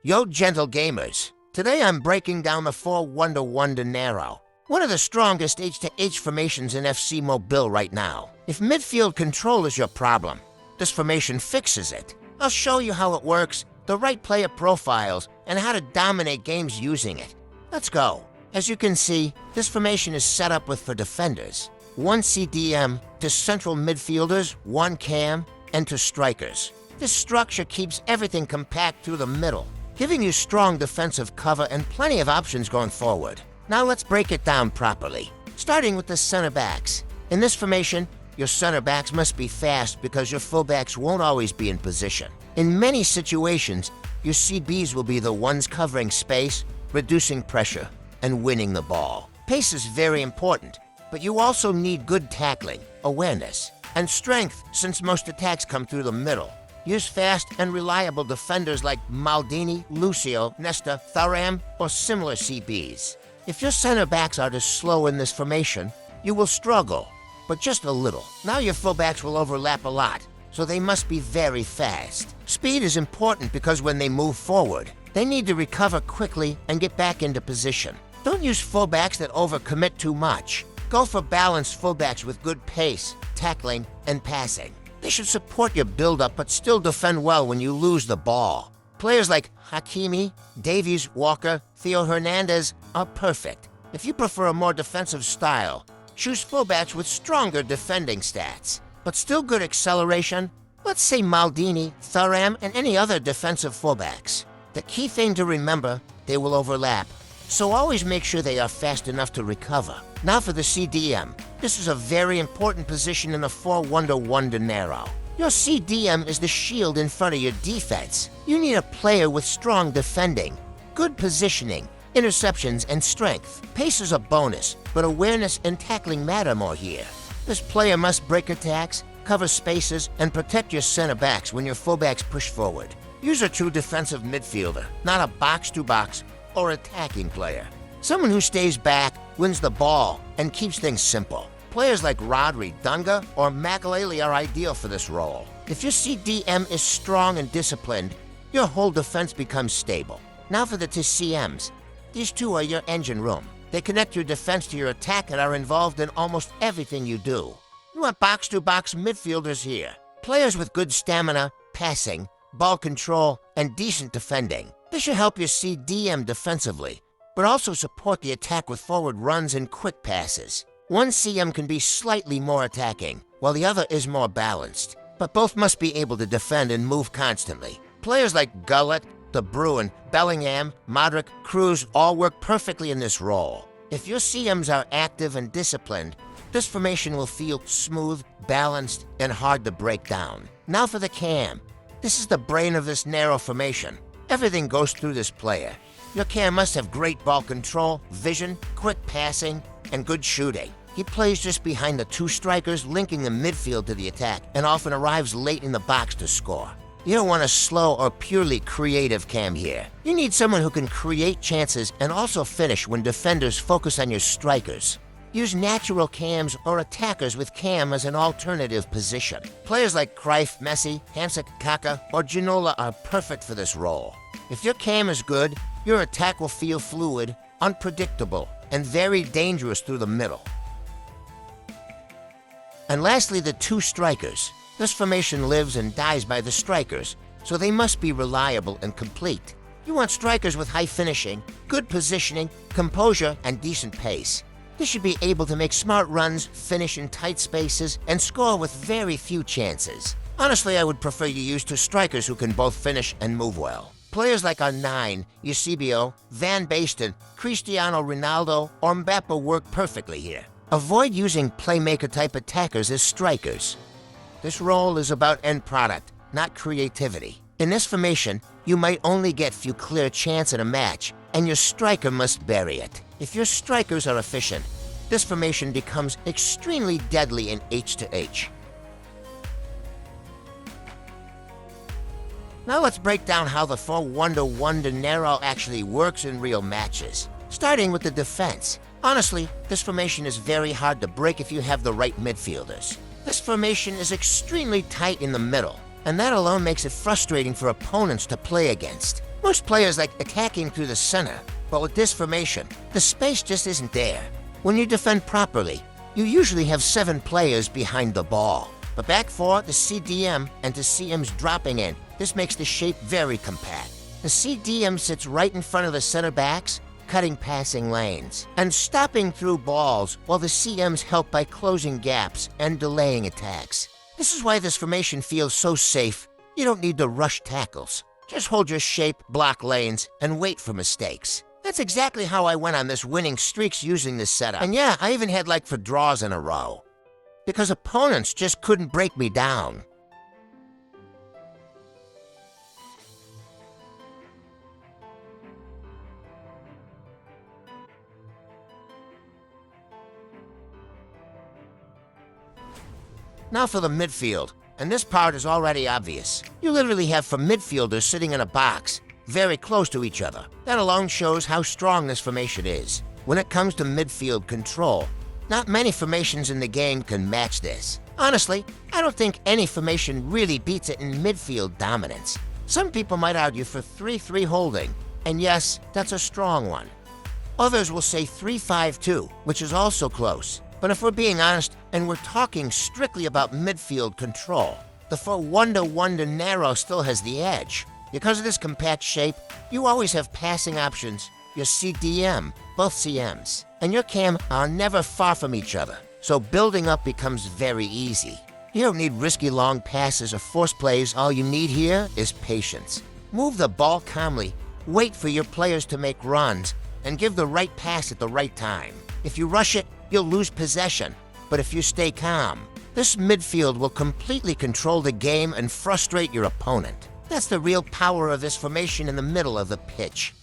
Yo, gentle gamers. Today I'm breaking down the 4-1-1 de narrow, one of the strongest H2H formations in FC Mobile right now. If midfield control is your problem, this formation fixes it. I'll show you how it works, the right player profiles, and how to dominate games using it. Let's go. As you can see, this formation is set up for defenders. 1 CDM to central midfielders, 1 cam, and to strikers. This structure keeps everything compact through the middle, giving you strong defensive cover and plenty of options going forward. Now let's break it down properly, starting with the center backs. In this formation, your center backs must be fast because your fullbacks won't always be in position. In many situations, your CBs will be the ones covering space, reducing pressure, and winning the ball. Pace is very important, but you also need good tackling, awareness, and strength since most attacks come through the middle. Use fast and reliable defenders like Maldini, Lucio, Nesta, Thuram, or similar CBs. If your center backs are too slow in this formation, you will struggle, but just a little. Now your fullbacks will overlap a lot, so they must be very fast. Speed is important because when they move forward, they need to recover quickly and get back into position. Don't use fullbacks that overcommit too much. Go for balanced fullbacks with good pace, tackling, and passing. They should support your build-up but still defend well when you lose the ball. Players like Hakimi, Davies, Walker, Theo Hernandez are perfect. If you prefer a more defensive style, choose fullbacks with stronger defending stats, but still good acceleration. Let's say Maldini, Thuram, and any other defensive fullbacks. The key thing to remember, they will overlap, so always make sure they are fast enough to recover. Now for the CDM. This is a very important position in the 4-1-1 de narrow. Your CDM is the shield in front of your defense. You need a player with strong defending, good positioning, interceptions, and strength. Pace is a bonus, but awareness and tackling matter more here. This player must break attacks, cover spaces, and protect your center backs when your fullbacks push forward. Use a true defensive midfielder, not a box-to-box or attacking player. Someone who stays back, wins the ball, and keeps things simple. Players like Rodri, Dunga, or Magalele are ideal for this role. If your CDM is strong and disciplined, your whole defense becomes stable. Now for the TCMs. These two are your engine room. They connect your defense to your attack and are involved in almost everything you do. You want box-to-box midfielders here. Players with good stamina, passing, ball control, and decent defending. This should help your CDM defensively, but also support the attack with forward runs and quick passes. One CM can be slightly more attacking, while the other is more balanced, but both must be able to defend and move constantly. Players like Gullit, De Bruyne, Bellingham, Modric, Cruz all work perfectly in this role. If your CMs are active and disciplined, this formation will feel smooth, balanced, and hard to break down. Now for the cam. This is the brain of this narrow formation. Everything goes through this player. Your cam must have great ball control, vision, quick passing, and good shooting. He plays just behind the 2 strikers, linking the midfield to the attack, and often arrives late in the box to score. You don't want a slow or purely creative cam here. You need someone who can create chances and also finish when defenders focus on your strikers. Use natural cams or attackers with cam as an alternative position. Players like Cruyff, Messi, Hansik, Kaka, or Ginola are perfect for this role. If your cam is good, your attack will feel fluid, unpredictable, and very dangerous through the middle. And lastly, the 2 strikers. This formation lives and dies by the strikers, so they must be reliable and complete. You want strikers with high finishing, good positioning, composure, and decent pace. They should be able to make smart runs, finish in tight spaces, and score with very few chances. Honestly, I would prefer you use 2 strikers who can both finish and move well. Players like our 9, Eusebio, Van Basten, Cristiano Ronaldo, or Mbappe work perfectly here. Avoid using playmaker-type attackers as strikers. This role is about end product, not creativity. In this formation, you might only get few clear chances in a match, and your striker must bury it. If your strikers are efficient, this formation becomes extremely deadly in H2H. Now let's break down how the 4-1-1 de narrow actually works in real matches. Starting with the defense. Honestly, this formation is very hard to break if you have the right midfielders. This formation is extremely tight in the middle, and that alone makes it frustrating for opponents to play against. Most players like attacking through the center, but with this formation, the space just isn't there. When you defend properly, you usually have 7 players behind the ball. But back 4, the CDM, and the CM's dropping in. This makes the shape very compact. The CDM sits right in front of the center backs, cutting passing lanes, and stopping through balls, while the CMs help by closing gaps and delaying attacks. This is why this formation feels so safe. You don't need to rush tackles. Just hold your shape, block lanes, and wait for mistakes. That's exactly how I went on this winning streaks using this setup. And yeah, I even had like 4 draws in a row, because opponents just couldn't break me down. Now for the midfield, and this part is already obvious. You literally have 4 midfielders sitting in a box, very close to each other. That alone shows how strong this formation is. When it comes to midfield control, not many formations in the game can match this. Honestly, I don't think any formation really beats it in midfield dominance. Some people might argue for 3-3 holding, and yes, that's a strong one. Others will say 3-5-2, which is also close. But if we're being honest, and we're talking strictly about midfield control, the 4-1-1 de narrow still has the edge. Because of this compact shape, you always have passing options. Your CDM, both CMs, and your CAM are never far from each other, so building up becomes very easy. You don't need risky long passes or force plays. All you need here is patience. Move the ball calmly, wait for your players to make runs, and give the right pass at the right time. If you rush it, you'll lose possession, but if you stay calm, this midfield will completely control the game and frustrate your opponent. That's the real power of this formation in the middle of the pitch.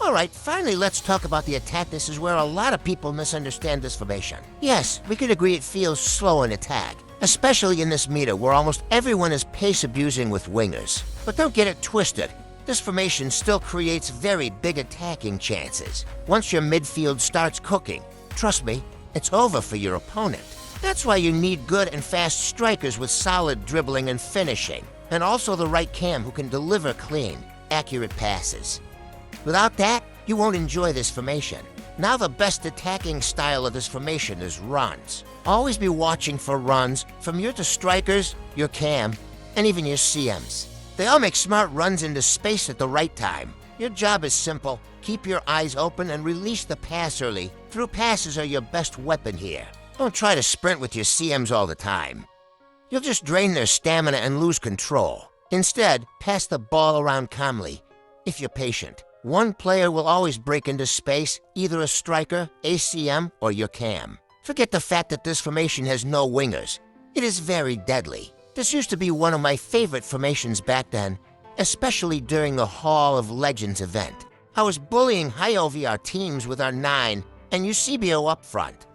Alright, finally let's talk about the attack. This is where a lot of people misunderstand this formation. Yes, we could agree it feels slow in attack, especially in this meta where almost everyone is pace abusing with wingers. But don't get it twisted. This formation still creates very big attacking chances. Once your midfield starts cooking, trust me, it's over for your opponent. That's why you need good and fast strikers with solid dribbling and finishing, and also the right cam who can deliver clean, accurate passes. Without that, you won't enjoy this formation. Now the best attacking style of this formation is runs. Always be watching for runs from your strikers, your cam, and even your CMs. They all make smart runs into space at the right time. Your job is simple. Keep your eyes open and release the pass early. Through passes are your best weapon here. Don't try to sprint with your CMs all the time. You'll just drain their stamina and lose control. Instead, pass the ball around calmly, if you're patient. One player will always break into space, either a striker, ACM, or your cam. Forget the fact that this formation has no wingers. It is very deadly. This used to be one of my favorite formations back then, especially during the Hall of Legends event. I was bullying high OVR teams with our 9 and Eusebio up front.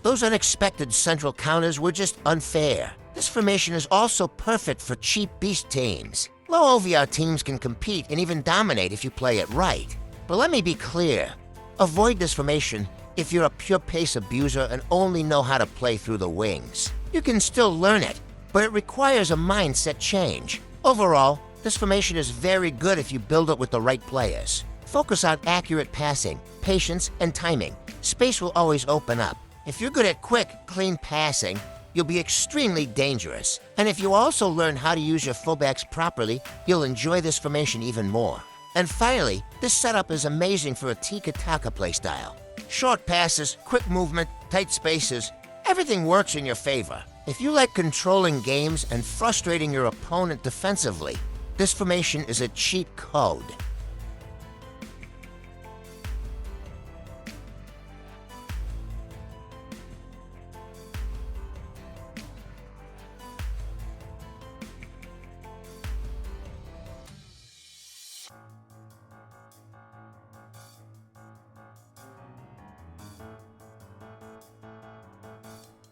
Those unexpected central counters were just unfair. This formation is also perfect for cheap beast teams. Low OVR teams can compete and even dominate if you play it right. But let me be clear, avoid this formation if you're a pure pace abuser and only know how to play through the wings. You can still learn it, but it requires a mindset change. Overall, this formation is very good if you build it with the right players. Focus on accurate passing, patience, and timing. Space will always open up. If you're good at quick, clean passing, you'll be extremely dangerous. And if you also learn how to use your fullbacks properly, you'll enjoy this formation even more. And finally, this setup is amazing for a tiki-taka playstyle. Short passes, quick movement, tight spaces, everything works in your favor. If you like controlling games and frustrating your opponent defensively, this formation is a cheat code.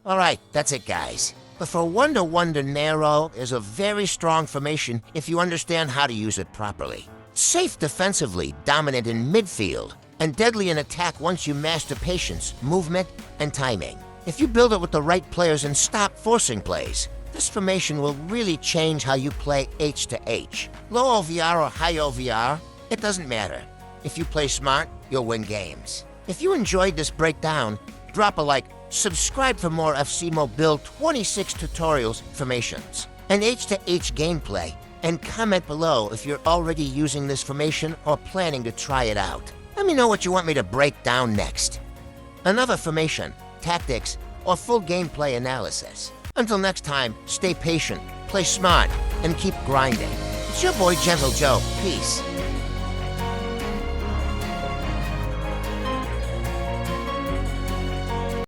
Alright, that's it, guys. But for one-to-one dinero is a very strong formation if you understand how to use it properly. Safe defensively, dominant in midfield, and deadly in attack once you master patience, movement, and timing. If you build it with the right players and stop forcing plays, this formation will really change how you play H2H. Low OVR or high OVR, it doesn't matter. If you play smart, you'll win games. If you enjoyed this breakdown, drop a like, subscribe for more FC Mobile 26 tutorials, formations, and H2H gameplay, and comment below if you're already using this formation or planning to try it out. Let me know what you want me to break down next. Another formation, tactics, or full gameplay analysis. Until next time, stay patient, play smart, and keep grinding. It's your boy Gentle Joe. Peace.